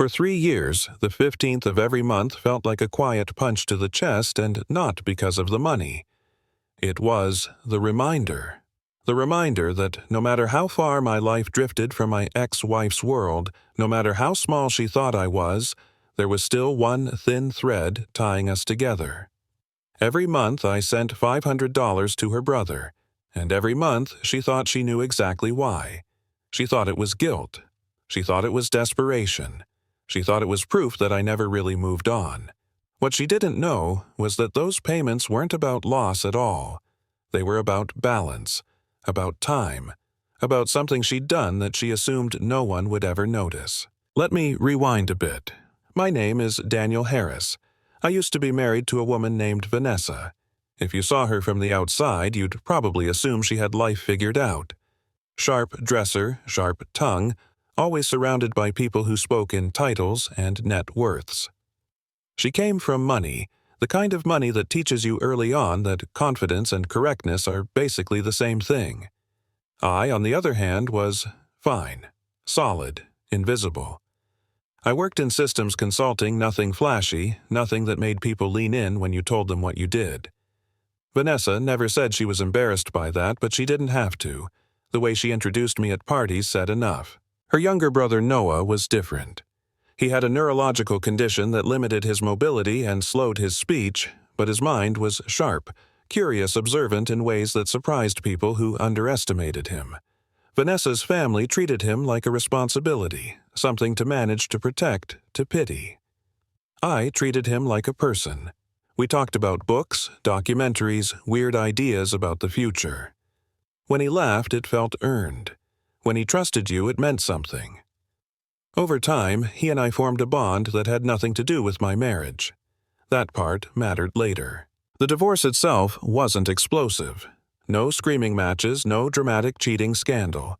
For 3 years, the 15th of every month felt like a quiet punch to the chest, and not because of the money. It was the reminder. The reminder that no matter how far my life drifted from my ex-wife's world, no matter how small she thought I was, there was still one thin thread tying us together. Every month I sent $500 to her brother, and every month she thought she knew exactly why. She thought it was guilt. She thought it was desperation. She thought it was proof that I never really moved on. What she didn't know was that those payments weren't about loss at all. They were about balance, about time, about something she'd done that she assumed no one would ever notice. Let me rewind a bit. My name is Daniel Harris. I used to be married to a woman named Vanessa. If you saw her from the outside, you'd probably assume she had life figured out. Sharp dresser, sharp tongue, always surrounded by people who spoke in titles and net worths. She came from money, the kind of money that teaches you early on that confidence and correctness are basically the same thing. I, on the other hand, was fine, solid, invisible. I worked in systems consulting, nothing flashy, nothing that made people lean in when you told them what you did. Vanessa never said she was embarrassed by that, but she didn't have to. The way she introduced me at parties said enough. Her younger brother Noah was different. He had a neurological condition that limited his mobility and slowed his speech, but his mind was sharp, curious, observant in ways that surprised people who underestimated him. Vanessa's family treated him like a responsibility, something to manage, to protect, to pity. I treated him like a person. We talked about books, documentaries, weird ideas about the future. When he laughed, it felt earned. When he trusted you, it meant something. Over time, he and I formed a bond that had nothing to do with my marriage. That part mattered later. The divorce itself wasn't explosive. No screaming matches, no dramatic cheating scandal.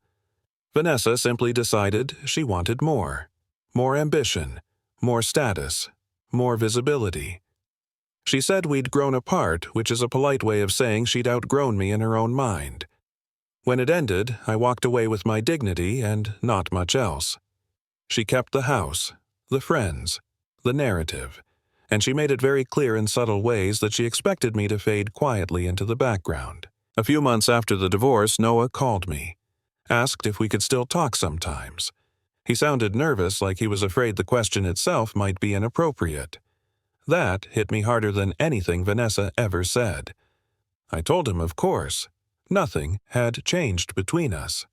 Vanessa simply decided she wanted more. More ambition, more status, more visibility. She said we'd grown apart, which is a polite way of saying she'd outgrown me in her own mind. When it ended, I walked away with my dignity and not much else. She kept the house, the friends, the narrative, and she made it very clear in subtle ways that she expected me to fade quietly into the background. A few months after the divorce, Noah called me, asked if we could still talk sometimes. He sounded nervous, like he was afraid the question itself might be inappropriate. That hit me harder than anything Vanessa ever said. I told him, of course. Nothing had changed between us.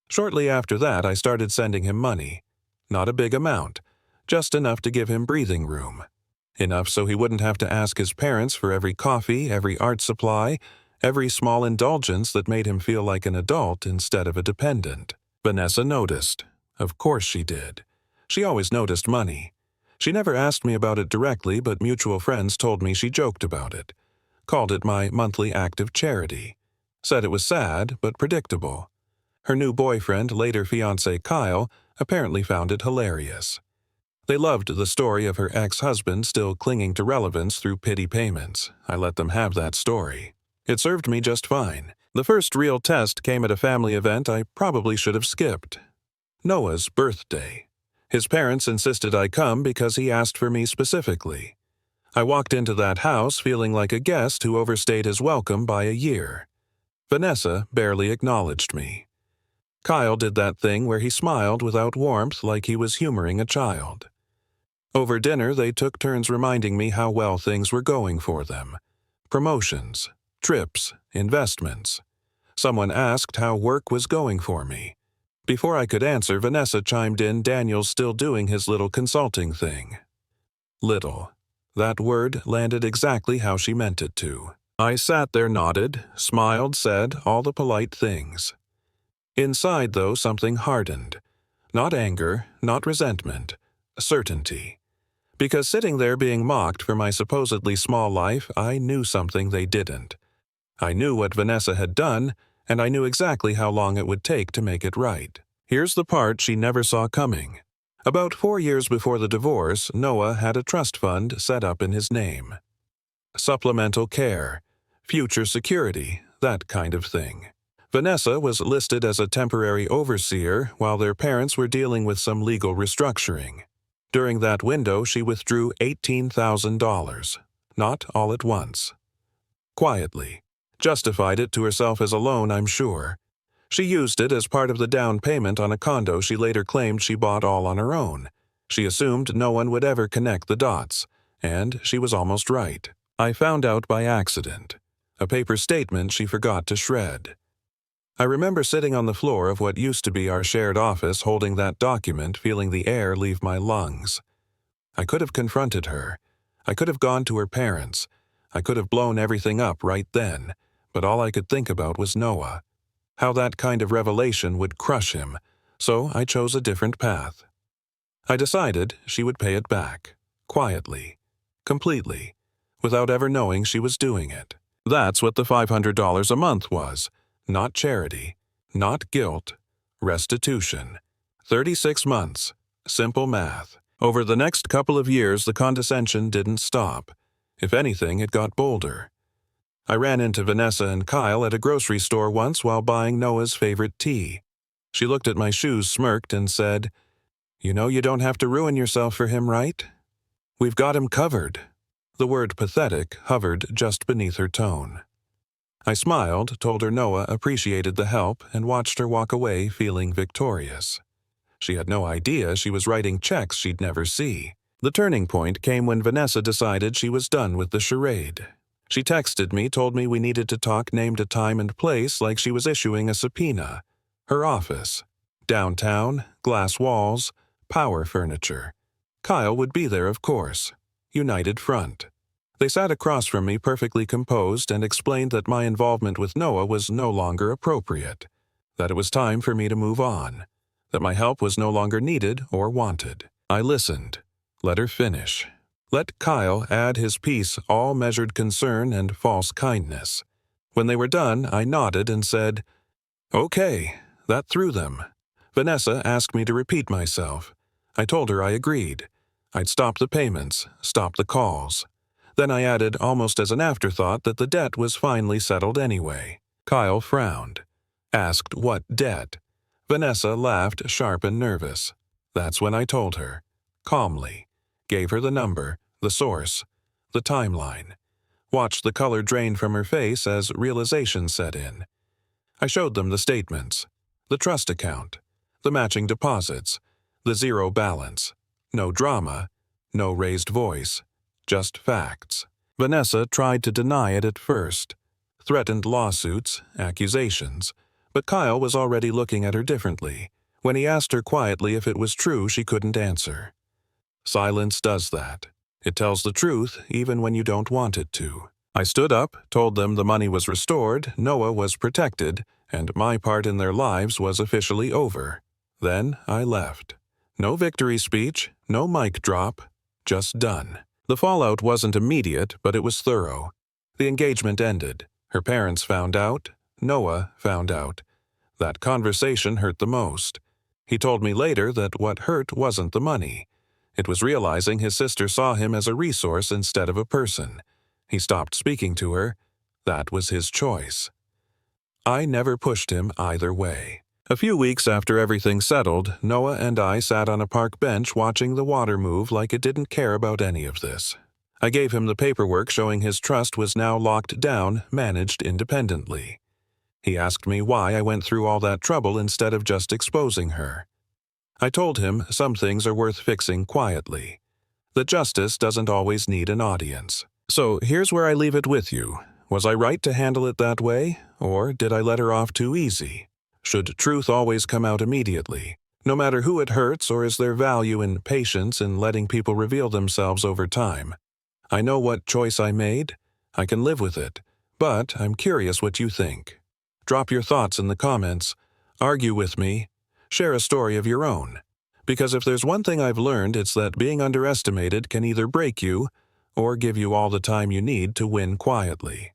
Shortly after that, I started sending him money. Not a big amount, just enough to give him breathing room. Enough so he wouldn't have to ask his parents for every coffee, every art supply, every small indulgence that made him feel like an adult instead of a dependent. Vanessa noticed. Of course she did. She always noticed money. She never asked me about it directly, but mutual friends told me she joked about it. Called it my monthly act of charity. Said it was sad, but predictable. Her new boyfriend, later fiancé Kyle, apparently found it hilarious. They loved the story of her ex-husband still clinging to relevance through pity payments. I let them have that story. It served me just fine. The first real test came at a family event I probably should have skipped. Noah's birthday. His parents insisted I come because he asked for me specifically. I walked into that house feeling like a guest who overstayed his welcome by a year. Vanessa barely acknowledged me. Kyle did that thing where he smiled without warmth, like he was humoring a child. Over dinner, they took turns reminding me how well things were going for them. Promotions, trips, investments. Someone asked how work was going for me. Before I could answer, Vanessa chimed in, Daniel's still doing his little consulting thing. Little. That word landed exactly how she meant it to. I sat there, nodded, smiled, said all the polite things. Inside, though, something hardened. Not anger, not resentment, certainty. Because sitting there being mocked for my supposedly small life, I knew something they didn't. I knew what Vanessa had done, and I knew exactly how long it would take to make it right. Here's the part she never saw coming. About 4 years before the divorce, Noah had a trust fund set up in his name. Supplemental care, future security, that kind of thing. Vanessa was listed as a temporary overseer while their parents were dealing with some legal restructuring. During that window, she withdrew $18,000, not all at once. Quietly. Justified it to herself as a loan, I'm sure. She used it as part of the down payment on a condo she later claimed she bought all on her own. She assumed no one would ever connect the dots, and she was almost right. I found out by accident. A paper statement she forgot to shred. I remember sitting on the floor of what used to be our shared office holding that document, feeling the air leave my lungs. I could have confronted her. I could have gone to her parents. I could have blown everything up right then, but all I could think about was Noah. How that kind of revelation would crush him, so I chose a different path. I decided she would pay it back, quietly, completely, without ever knowing she was doing it. That's what the $500 a month was. Not charity, not guilt, restitution. 36 months. Simple math. Over the next couple of years, the condescension didn't stop. If anything, it got bolder. I ran into Vanessa and Kyle at a grocery store once while buying Noah's favorite tea. She looked at my shoes, smirked, and said, "You know you don't have to ruin yourself for him, right? We've got him covered." The word pathetic hovered just beneath her tone. I smiled, told her Noah appreciated the help, and watched her walk away feeling victorious. She had no idea she was writing checks she'd never see. The turning point came when Vanessa decided she was done with the charade. She texted me, told me we needed to talk, named a time and place like she was issuing a subpoena. Her office. Downtown, glass walls, power furniture. Kyle would be there, of course. United front. They sat across from me perfectly composed and explained that my involvement with Noah was no longer appropriate, that it was time for me to move on, that my help was no longer needed or wanted. I listened. Let her finish. Let Kyle add his piece, all measured concern and false kindness. When they were done, I nodded and said, "Okay." That threw them. Vanessa asked me to repeat myself. I told her I agreed. I'd stop the payments, stop the calls. Then I added, almost as an afterthought, that the debt was finally settled anyway. Kyle frowned. Asked what debt. Vanessa laughed, sharp and nervous. That's when I told her. Calmly. Gave her the number, the source, the timeline. Watched the color drain from her face as realization set in. I showed them the statements, the trust account, the matching deposits, the zero balance. No drama, no raised voice. Just facts. Vanessa tried to deny it at first, threatened lawsuits, accusations, but Kyle was already looking at her differently. When he asked her quietly if it was true, she couldn't answer. Silence does that. It tells the truth even when you don't want it to. I stood up, told them the money was restored, Noah was protected, and my part in their lives was officially over. Then I left. No victory speech, no mic drop, just done. The fallout wasn't immediate, but it was thorough. The engagement ended. Her parents found out. Noah found out. That conversation hurt the most. He told me later that what hurt wasn't the money. It was realizing his sister saw him as a resource instead of a person. He stopped speaking to her. That was his choice. I never pushed him either way. A few weeks after everything settled, Noah and I sat on a park bench watching the water move like it didn't care about any of this. I gave him the paperwork showing his trust was now locked down, managed independently. He asked me why I went through all that trouble instead of just exposing her. I told him some things are worth fixing quietly. That justice doesn't always need an audience. So here's where I leave it with you. Was I right to handle it that way, or did I let her off too easy? Should truth always come out immediately, no matter who it hurts, or is there value in patience in letting people reveal themselves over time? I know what choice I made. I can live with it, but I'm curious what you think. Drop your thoughts in the comments. Argue with me. Share a story of your own. Because if there's one thing I've learned, it's that being underestimated can either break you or give you all the time you need to win quietly.